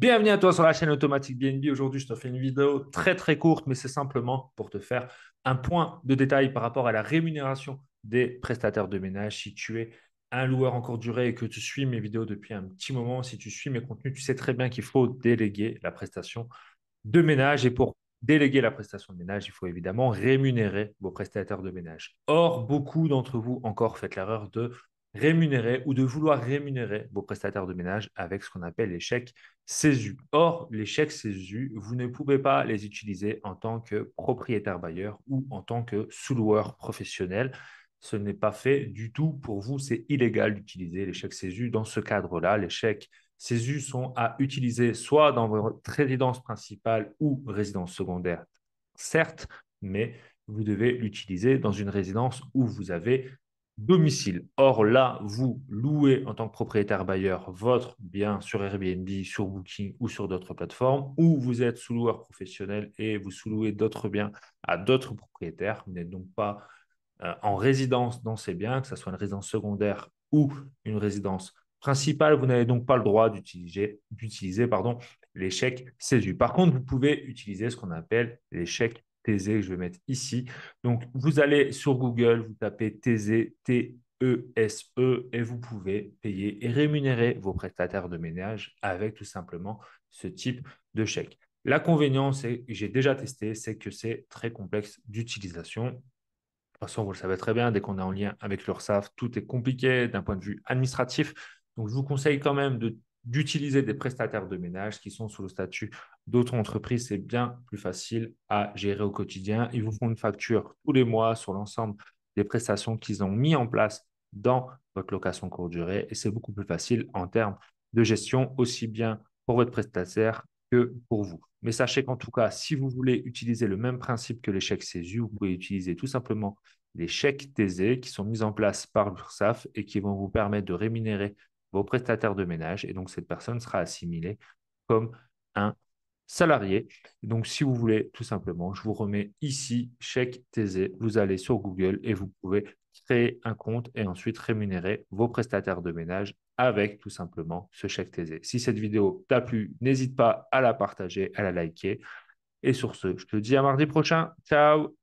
Bienvenue à toi sur la chaîne Automatique BNB. Aujourd'hui, je te fais une vidéo très courte, mais c'est simplement pour te faire un point de détail par rapport à la rémunération des prestataires de ménage. Si tu es un loueur en courte durée et que tu suis mes vidéos depuis un petit moment, si tu suis mes contenus, tu sais très bien qu'il faut déléguer la prestation de ménage. Et pour déléguer la prestation de ménage, il faut évidemment rémunérer vos prestataires de ménage. Or, beaucoup d'entre vous encore faites l'erreur de rémunérer ou de vouloir rémunérer vos prestataires de ménage avec ce qu'on appelle les chèques CESU. Or, les chèques CESU, vous ne pouvez pas les utiliser en tant que propriétaire bailleur ou en tant que sous-loueur professionnel. Ce n'est pas fait du tout pour vous. C'est illégal d'utiliser les chèques CESU dans ce cadre-là. Les chèques CESU sont à utiliser soit dans votre résidence principale ou résidence secondaire, certes, mais vous devez l'utiliser dans une résidence où vous avez domicile. Or, là, vous louez en tant que propriétaire bailleur votre bien sur Airbnb, sur Booking ou sur d'autres plateformes, ou vous êtes sous-loueur professionnel et vous sous-louez d'autres biens à d'autres propriétaires. Vous n'êtes donc pas en résidence dans ces biens, que ce soit une résidence secondaire ou une résidence principale. Vous n'avez donc pas le droit d'utiliser les chèques CESU. Par contre, vous pouvez utiliser ce qu'on appelle les chèques TZ, que je vais mettre ici. Donc, vous allez sur Google, vous tapez TZ, T-E-S-E, et vous pouvez payer et rémunérer vos prestataires de ménage avec tout simplement ce type de chèque. L'inconvénient, c'est que j'ai déjà testé, c'est que c'est très complexe d'utilisation. De toute façon, vous le savez très bien, dès qu'on est en lien avec l'URSSAF, tout est compliqué d'un point de vue administratif. Donc, je vous conseille quand même d'utiliser des prestataires de ménage qui sont sous le statut d'autres entreprises. C'est bien plus facile à gérer au quotidien. Ils vous font une facture tous les mois sur l'ensemble des prestations qu'ils ont mis en place dans votre location courte durée. Et c'est beaucoup plus facile en termes de gestion, aussi bien pour votre prestataire que pour vous. Mais sachez qu'en tout cas, si vous voulez utiliser le même principe que les chèques CESU, vous pouvez utiliser tout simplement les chèques TZ qui sont mis en place par l'URSSAF et qui vont vous permettre de rémunérer vos prestataires de ménage. Et donc, cette personne sera assimilée comme un salarié. Donc, si vous voulez, tout simplement, je vous remets ici chèque TZ. Vous allez sur Google et vous pouvez créer un compte et ensuite rémunérer vos prestataires de ménage avec tout simplement ce chèque TZ. Si cette vidéo t'a plu, n'hésite pas à la partager, à la liker. Et sur ce, je te dis à mardi prochain. Ciao!